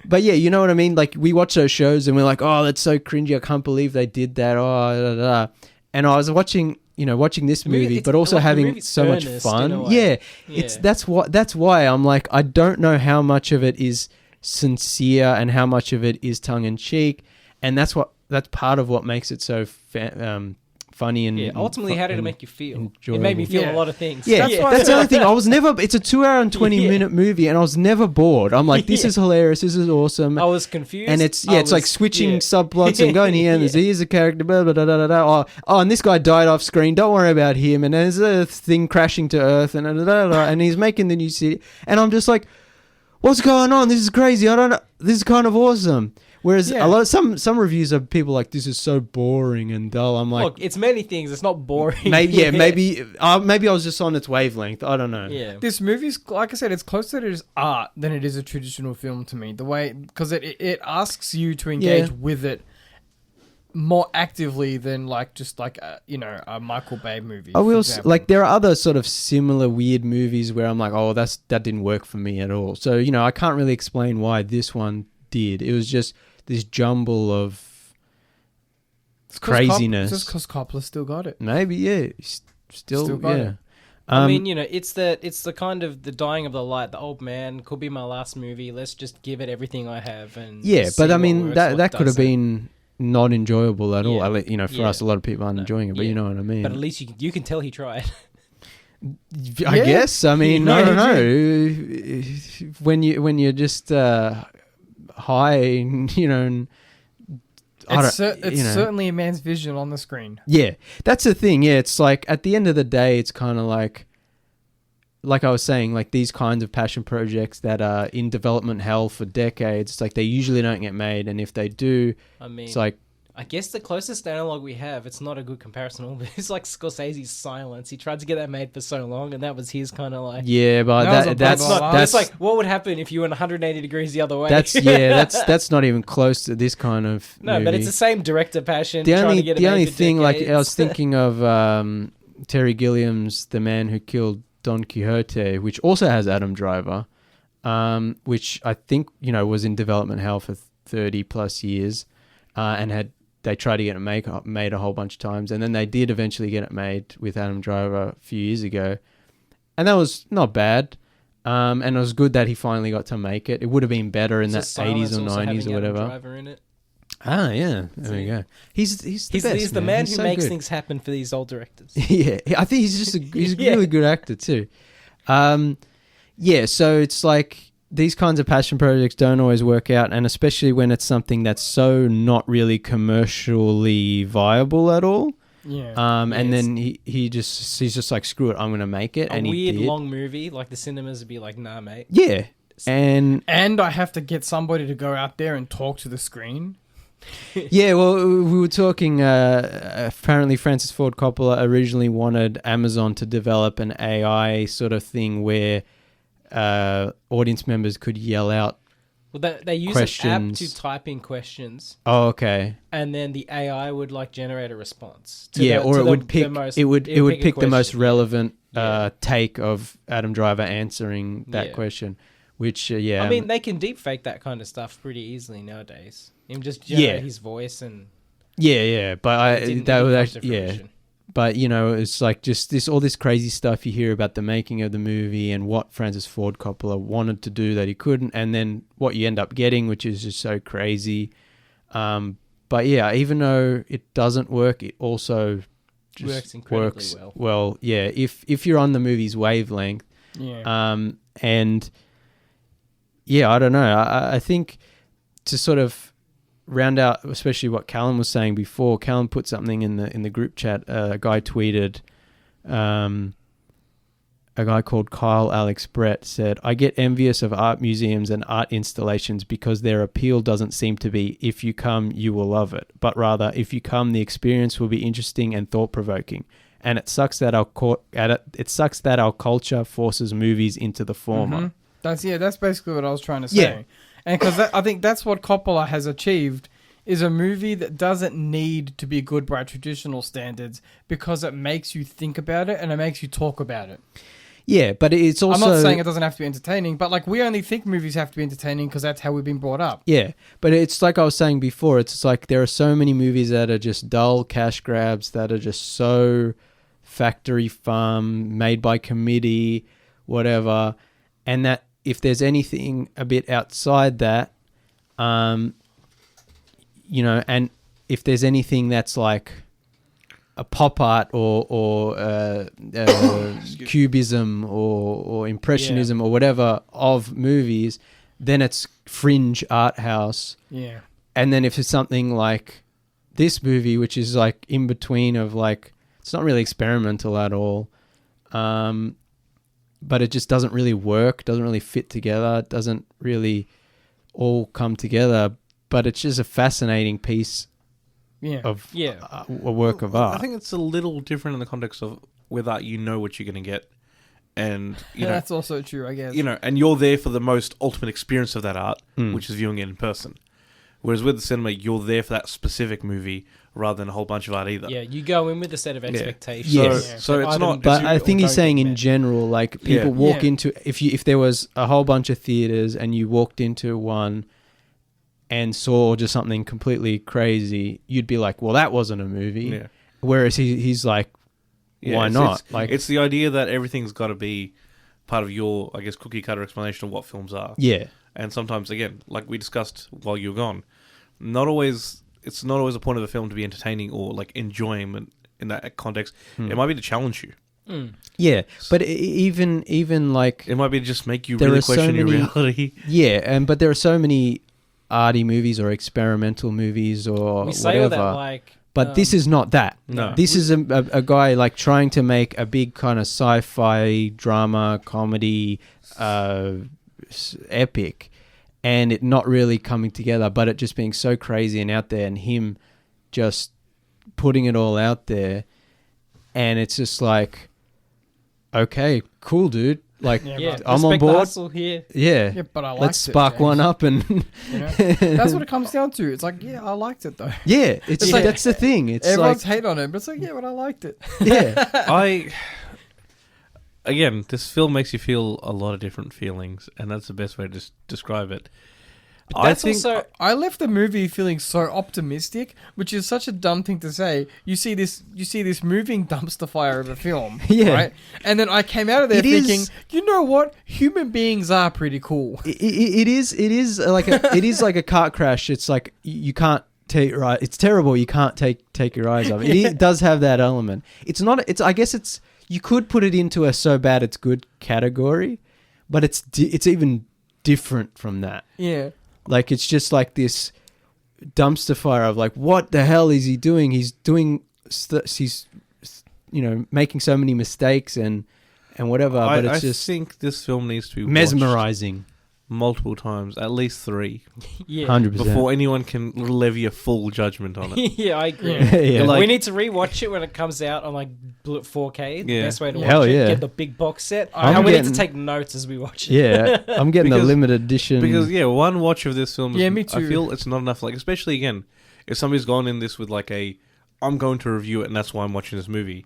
But yeah, you know what I mean? Like we watch those shows and we're like, oh, that's so cringy. I can't believe they did that. Oh, da, da, da. And I was watching this movie, but also like having so much fun. Yeah. That's why I'm like, I don't know how much of it is sincere and how much of it is tongue in cheek, and that's part of what makes it so funny and ultimately, how did it make you feel? Enjoyable. It made me feel a lot of things. Yeah, that's the only thing. I was never. It's a 2 hour and 20-minute movie, and I was never bored. I'm like, this is hilarious. This is awesome. I was confused, and it's like switching subplots and going here, and here's a character, blah, blah, blah, blah, blah. Oh, and this guy died off screen. Don't worry about him. And there's a thing crashing to Earth, and and he's making the new city, and I'm just like, what's going on? This is crazy. I don't know. This is kind of awesome. Whereas a lot of some reviews of people like, this is so boring and dull. I'm like, look, it's many things. It's not boring. Maybe I was just on its wavelength. I don't know. Yeah, this movie's, like I said, it's closer to its art than it is a traditional film to me. The way, because it asks you to engage with it more actively than like just like a Michael Bay movie. I will like there are other sort of similar weird movies where I'm like, oh, that didn't work for me at all. So I can't really explain why this one did. It was just this jumble of craziness. Just because Coppola still got it. Maybe, still got it. I mean, it's the kind of the dying of the light. The old man could be my last movie. Let's just give it everything I have and but I mean that could have been not enjoyable at all. For us, a lot of people aren't enjoying it, but you know what I mean. But at least you can tell he tried. I guess. I mean, I don't know. When you're just high, and it's certainly a man's vision on the screen. Yeah, that's the thing. Yeah, it's like at the end of the day, it's kind of like I was saying, like these kinds of passion projects that are in development hell for decades. It's like they usually don't get made, and if they do, it's like, I guess the closest analog we have, it's not a good comparison, but it's like Scorsese's Silence. He tried to get that made for so long, and that was his kind of like... Yeah, but that's like, what would happen if you went 180 degrees the other way? That's not even close to this kind of movie. But it's the same director passion. The only thing, like, I was thinking of Terry Gilliam's The Man Who Killed Don Quixote, which also has Adam Driver, which I think, was in development hell for 30 plus years, and they tried to get it made a whole bunch of times, and then they did eventually get it made with Adam Driver a few years ago, and that was not bad, and it was good that he finally got to make it. It would have been better in that 80s or 90s or whatever. Adam Driver in it. Ah, yeah, there we go. He's the best. He's the man who makes things happen for these old directors. Yeah, I think he's just he's a really good actor too. So it's like, these kinds of passion projects don't always work out, and especially when it's something that's so not really commercially viable at all. Yeah. And then he's just like, screw it, I'm gonna make it. And weird long movie, like the cinemas would be like, nah, mate. Yeah. And I have to get somebody to go out there and talk to the screen. Yeah, well, we were talking, apparently Francis Ford Coppola originally wanted Amazon to develop an AI sort of thing where audience members could yell out Well, they use questions. an app to type in questions, Oh, okay. and then the AI would like generate a response. Or it would pick. It would pick the most question. relevant Yeah. take of Adam Driver answering that Yeah. question. Which yeah, I mean, they can deepfake that kind of stuff pretty easily nowadays. Him just generate his voice and yeah. But it didn't that would come actually to fruition. But it's like just all this crazy stuff you hear about the making of the movie and what Francis Ford Coppola wanted to do that he couldn't, and then what you end up getting, which is just so crazy. But yeah, even though it doesn't work, it also just Works incredibly well. Well, yeah, if you're on the movie's wavelength, and yeah, I don't know. I think to sort of round out, especially what Callum was saying before. Callum put something in the group chat. A guy tweeted, a guy called Kyle Alex Brett said, "I get envious of art museums and art installations because their appeal doesn't seem to be if you come you will love it, but rather if you come the experience will be interesting and thought provoking. And it sucks that our culture forces movies into the former." Mm-hmm. That's basically what I was trying to say. Yeah. And because I think that's what Coppola has achieved, is a movie that doesn't need to be good by traditional standards because it makes you think about it and it makes you talk about it. Yeah, but it's also... I'm not saying it doesn't have to be entertaining, but like we only think movies have to be entertaining because that's how we've been brought up. Yeah, but it's like I was saying before, it's like there are so many movies that are just dull cash grabs, that are just so factory farm, made by committee, whatever, and that if there's anything a bit outside that, and if there's anything that's like a pop art or cubism or impressionism or whatever of movies, then it's fringe art house. Yeah. And then if it's something like this movie, which is like in between of like, it's not really experimental at all, but it just doesn't really work, doesn't really fit together, doesn't really all come together. But it's just a fascinating piece of a work of art. I think it's a little different in the context of whether you know what you're going to get. And, you know, that's also true, I guess. You know, and you're there for the most ultimate experience of that art, which is viewing it in person. Whereas with the cinema, you're there for that specific movie rather than a whole bunch of art either. Yeah, you go in with a set of expectations. Yes. So it's not... But I think he's saying in general, like people walk into... If there was a whole bunch of theaters and you walked into one and saw just something completely crazy, you'd be like, well, that wasn't a movie. Yeah. Whereas he's like, why not? It's the idea that everything's got to be part of your, I guess, cookie cutter explanation of what films are. Yeah. And sometimes, again, like we discussed while you were gone, it's not always a point of the film to be entertaining or like enjoyment in that context. It might be to challenge you. Yeah, but even like... It might be to just make you really question your reality. Yeah, but there are so many arty movies or experimental movies or we say whatever. All that, like, but this is not that. No. This is a guy like trying to make a big kind of sci-fi drama comedy epic, and it not really coming together, but it just being so crazy and out there, and him just putting it all out there, and it's just like, okay, cool, dude. Like, I'm on board. Here. Yeah, but I liked let's spark one up, and that's what it comes down to. It's like, I liked it though. Yeah, it's like that's the thing. It's everyone's like, hate on it, but it's like, but I liked it. Yeah, Again, this film makes you feel a lot of different feelings, and that's the best way to describe it. I left the movie feeling so optimistic, which is such a dumb thing to say. You see this moving dumpster fire of a film, right? And then I came out of there thinking, you know what? Human beings are pretty cool. It is like a car crash. It's like you can't take it's terrible. You can't take your eyes off it. It does have that element. It's not. I guess it's. You could put it into a so bad it's good category, but it's even different from that. Yeah. Like, it's just like this dumpster fire of like, what the hell is he doing? He's he's making so many mistakes and whatever. But it's I just think this film needs to be mesmerizing. multiple times, at least 3, Yeah. 100%. before anyone can levy a full judgment on it. Yeah, I agree. Yeah. Like- we need to rewatch it when it comes out on like 4K. The Yeah. best way to Hell watch it. yeah. Get the big box set. I'm And we need to getting- take notes as we watch it. Yeah, I'm getting the Because- limited edition. Because one watch of this film, Yeah, me too. I feel it's not enough. Like, especially again, if somebody's gone in this with like I'm going to review it, and that's why I'm watching this movie.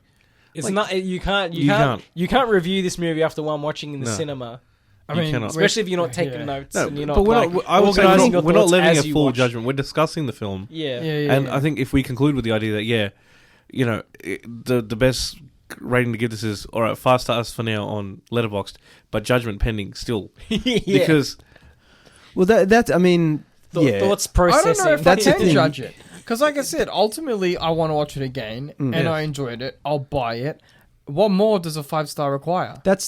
It's Like, not. You can't review this movie after one watching in the No. cinema. I You mean, cannot. Especially if you're not taking yeah. notes No, and you're not. but we're like, not. I would say organising your we're not thoughts levying as a you full watch. judgment. We're discussing the film, Yeah. and I think if we conclude with the idea that the best rating to give this is all right, 5 stars for now on Letterboxd, but judgment pending still Yeah. because well, that's I mean, yeah. Thoughts I processing. don't know if That's I the can thing. judge it. Because like I said, ultimately, I want to watch it again, and Yeah. I enjoyed it. I'll buy it. What more does a 5-star require? But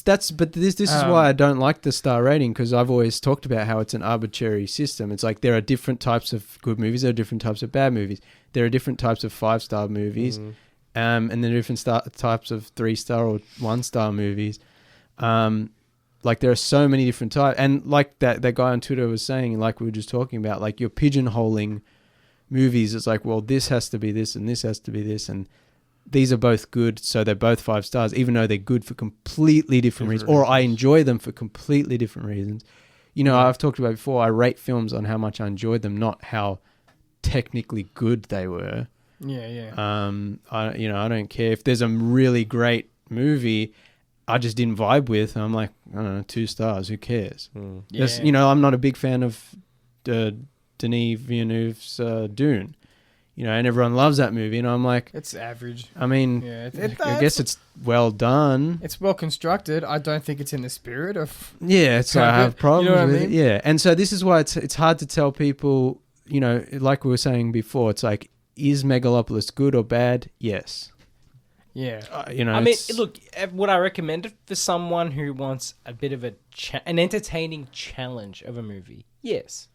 this is why I don't like the star rating, because I've always talked about how it's an arbitrary system. It's like there are different types of good movies, there are different types of bad movies, there are different types of 5-star movies, and there are different types of 3-star or 1-star movies. Like there are so many different types, and like that guy on Twitter was saying, like we were just talking about, like you're pigeonholing movies. It's like, well, this has to be this and this has to be this, and these are both good, so they're both 5 stars, even though they're good for completely different reasons, or I enjoy them for completely different reasons. You know, I've talked about before, I rate films on how much I enjoyed them, not how technically good they were. Yeah. I don't care if there's a really great movie I just didn't vibe with, and I'm like, I don't know, 2 stars, who cares? Yeah. I'm not a big fan of Denis Villeneuve's Dune. And everyone loves that movie, and I'm like, It's average. I mean, Yeah, I guess it's well done. It's well constructed. I don't think it's in the spirit of. Yeah, so I have problems You know what I with mean? it. Yeah, and so this is why it's hard to tell people. Like we were saying before, it's like, is Megalopolis good or bad? Yes. Yeah. I mean, look, would I recommend it for someone who wants a bit of an entertaining challenge of a movie? Yes.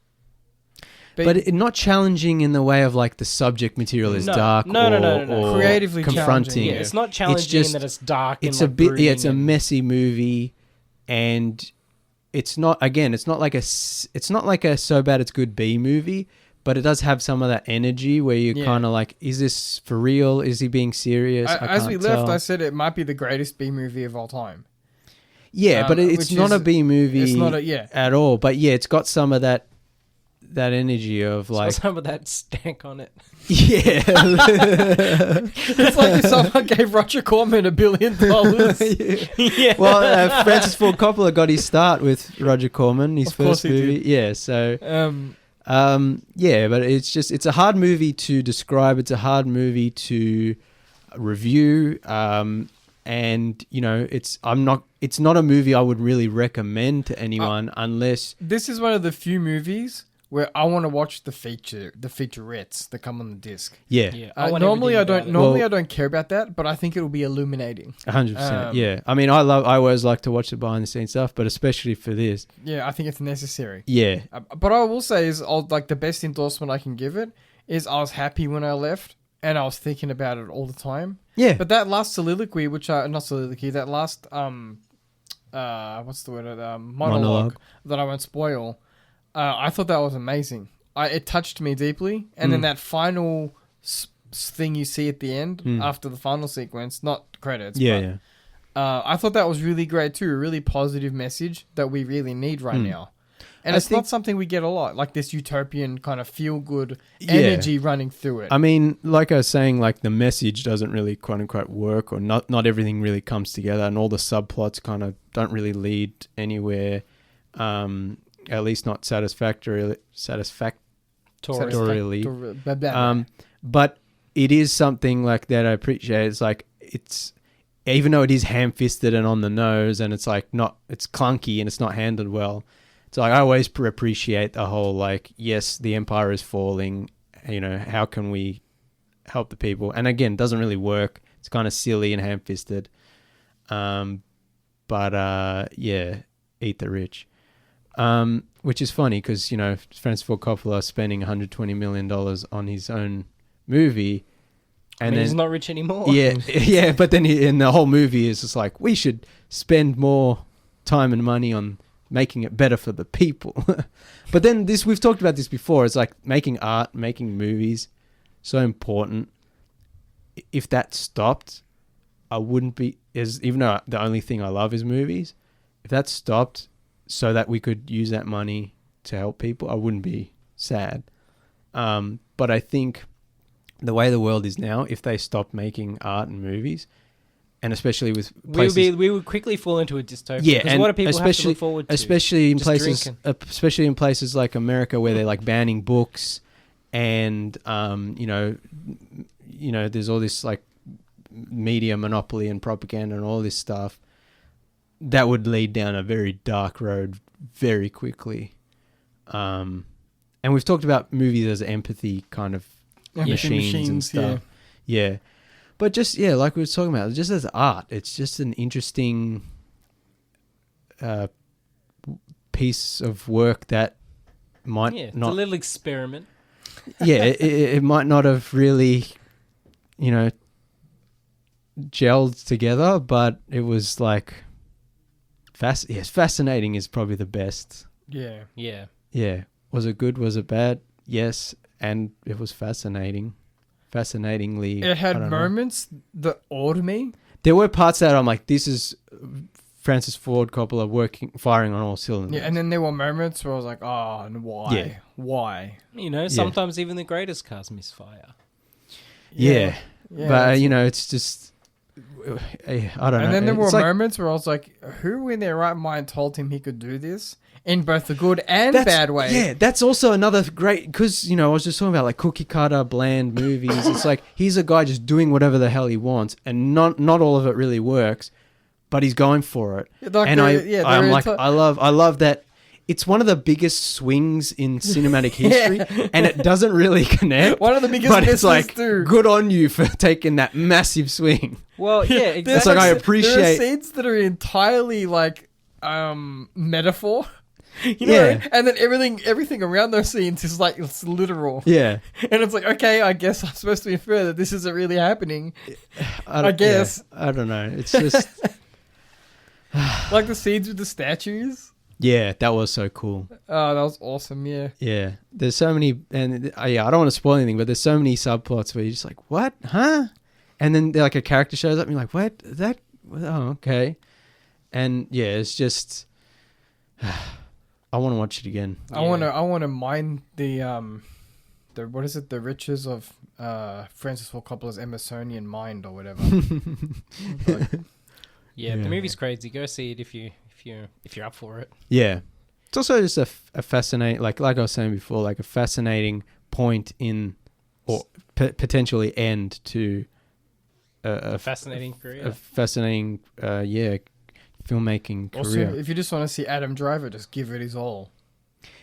But not challenging in the way of like the subject material is No. dark No. or Creatively confronting. challenging, Yeah, yeah. it's not challenging just- in that it's dark. It's and a bit. Yeah, it's a brooding and- messy movie, and it's not. Again, it's not like a so bad it's good B movie, but it does have some of that energy where you're Yeah. kind of like, is this for real? Is he being serious? As we can't left, tell. I said it might be the greatest B movie of all time. Yeah, but it's which not a is- B movie. It's not a at all. But yeah, it's got some of that energy of It's got like, some of that stank on it. yeah, It's like if someone gave Roger Corman $1 billion. Yeah. Well, Francis Ford Coppola got his start with Roger Corman, his Of course first he movie. did. Yeah, so Yeah, but it's a hard movie to describe. It's a hard movie to review. And it's not a movie I would really recommend to anyone unless this is one of the few movies where I want to watch the featurettes that come on the disc. Yeah. want Normally everything I about don't. it. I don't care about that, but I think it will be illuminating. 100%. Yeah, I mean, I always like to watch the behind the scenes stuff, but especially for this. Yeah, I think it's necessary. Yeah, But I will say is, like the best endorsement I can give it is I was happy when I left, and I was thinking about it all the time. yeah. But that last soliloquy, that last what's the word? Monologue that I won't spoil. I thought that was amazing. It touched me deeply, and then that final thing you see at the end after the final sequence, not credits. Yeah, but, I thought that was really great too. A really positive message that we really need right now. And it's not something we get a lot, like this utopian kind of feel-good energy running through it. I mean, like I was saying, like the message doesn't really quote unquote work, or not everything really comes together, and all the subplots kind of don't really lead anywhere. At least not satisfactorily. But it is something like that I appreciate. It's like it's, even though it is ham-fisted and on the nose, and it's like it's clunky and it's not handled well. So I always appreciate the whole, like, yes, the empire is falling. How can we help the people? And again, it doesn't really work. It's kind of silly and ham-fisted. But eat the rich. Which is funny because, Francis Ford Coppola spending $120 million on his own movie. And he's not rich anymore. Yeah, but then in the whole movie is just like, we should spend more time and money on making it better for the people. But then we've talked about this before. It's like making art, making movies, so important. If that stopped, I wouldn't be even though the only thing I love is movies. If that stopped, so that we could use that money to help people, I wouldn't be sad. But I think the way the world is now, if they stop making art and movies, and especially with places, we would quickly fall into a dystopia. yeah, because and what do people have to especially look forward to? especially in Just places, drinking. especially in places like America where they're like banning books, and you know, there's all this like media monopoly and propaganda and all this stuff. That would lead down a very dark road very quickly. And we've talked about movies as empathy kind of machines and stuff. Yeah. But just, like we were talking about, just as art, it's just an interesting piece of work that might It's not... a little experiment. Yeah, it might not have really, gelled together, but it was like... fascinating is probably the best. Yeah. Yeah. Was it good? Was it bad? Yes. And it was fascinating. Fascinatingly. It had moments that awed me. There were parts that I'm like, this is Francis Ford Coppola firing on all cylinders. Yeah, and then there were moments where I was like, oh, and why? Yeah. Why? Sometimes even the greatest cars misfire. Yeah. Yeah, But, it's just... I don't know. And then there were It's like- moments where I was like, who in their right mind told him he could do this? In both the good and bad way. Yeah, that's also another great... Because, I was just talking about like cookie cutter, bland movies. It's like, he's a guy just doing whatever the hell he wants. And not all of it really works. But he's going for it. Like And I'm like, I love that. It's one of the biggest swings in cinematic history, and it doesn't really connect. One of the biggest but misses it's like, too. good on you for taking that massive swing. Well, yeah, exactly. It's like, I There are appreciate... scenes that are entirely like metaphor. Yeah. And then everything around those scenes is like, it's literal. Yeah. And it's like, okay, I guess I'm supposed to infer that this isn't really happening. I guess. Yeah, I don't know. It's just... Like the scenes with the statues. Yeah, that was so cool. Oh, that was awesome, yeah. Yeah. There's so many... And I don't want to spoil anything, but there's so many subplots where you're just like, what? Huh? And then like a character shows up and you're like, what? That... Oh, okay. And yeah, it's just... I want to watch it again. I want to mine the what is it? The riches of Francis Ford Coppola's Emersonian mind or whatever. Yeah, the movie's crazy. Go see it if you're up for it. Yeah. It's also just a fascinating, like I was saying before, like a fascinating point in, or potentially end to a Fascinating career. A fascinating, filmmaking Also, career. if you just want to see Adam Driver, just give it his all.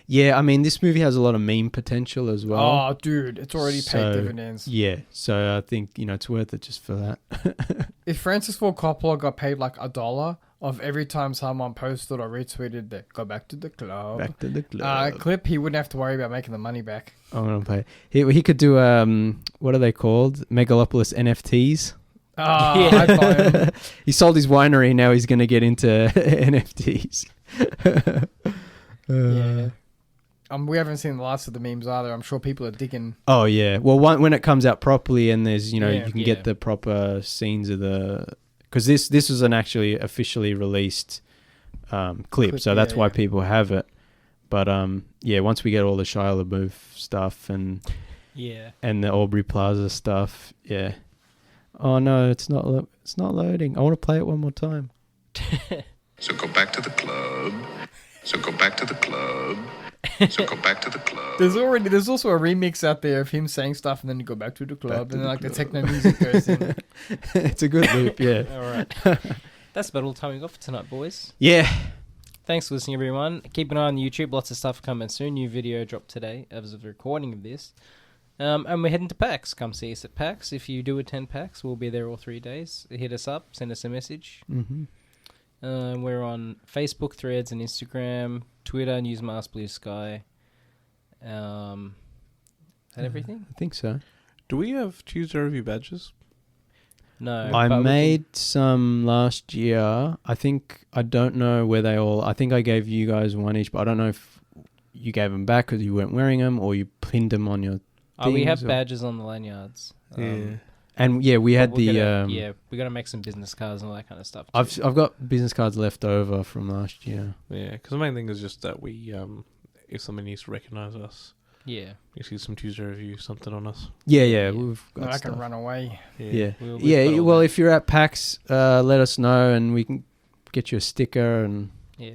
Yeah, I mean, this movie has a lot of meme potential as well. Oh, dude, it's already paid So, dividends. Yeah, so I think, it's worth it just for that. If Francis Ford Coppola got paid like $1 of every time someone posted or retweeted that "Go back to the club" Back to the club. clip, he wouldn't have to worry about making the money back. I'm going to play. He could do, what are they called? Megalopolis NFTs. Oh, I'd buy him. He sold his winery, now he's going to get into NFTs. Yeah. We haven't seen the last of the memes either. I'm sure people are digging. Oh yeah. Well, when it comes out properly and there's, you can Yeah. get the proper scenes of because this was an actually officially released clip, so that's why people have it. But once we get all the Shia LaBeouf stuff and the Aubrey Plaza stuff, yeah. Oh no, it's not loading. I want to play it one more time. So go back to the club. So go back to the club. So go back to the club. There's also a remix out there of him saying stuff and then you go back to the club and then like the techno music goes in. It's a good loop, yeah. All right. That's about all the time we got for tonight, boys. Yeah. Thanks for listening, everyone. Keep an eye on YouTube. Lots of stuff coming soon. New video dropped today as of the recording of this. And we're heading to PAX. Come see us at PAX. If you do attend PAX, we'll be there all 3 days. Hit us up. Send us a message. Mm-hmm. We're on Facebook, Threads, and Instagram, Twitter, Newsmask, Blue Sky. Is that everything? I think so. Do we have Tuesday review badges? No, I but we made some last year. I don't know where they all. I think I gave you guys one each, but I don't know if you gave them back because you weren't wearing them or you pinned them on your. we have things or- badges on the lanyards. And yeah, we had But the. we gotta make some business cards and all that kind of stuff. I've got business cards left over from last year. Yeah, because the main thing is just that we, if somebody needs to recognise us, Yeah. you see some Tuesday review, something on us. Yeah, we've got I stuff. can run away. Yeah, We've got yeah. all Well, that. if you're at PAX, let us know and we can get you a sticker and Yeah.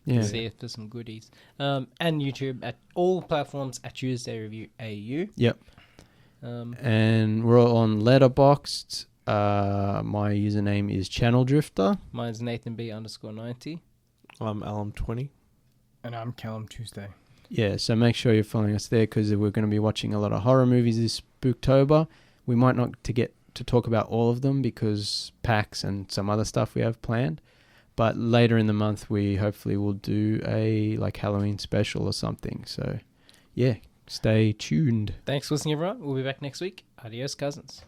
yeah. See if there's some goodies. And YouTube at all platforms at Tuesday Review AU. Yep. And we're all on Letterboxd. My username is channeldrifter. Mine's Nathan B _90. I'm Alum20. And I'm Callum Tuesday. Yeah, so make sure you're following us there because we're going to be watching a lot of horror movies this Spooktober. We might not get to talk about all of them because PAX and some other stuff we have planned. But later in the month, we hopefully will do a like Halloween special or something. So, yeah, stay tuned. Thanks for listening, everyone. We'll be back next week. Adios, cousins.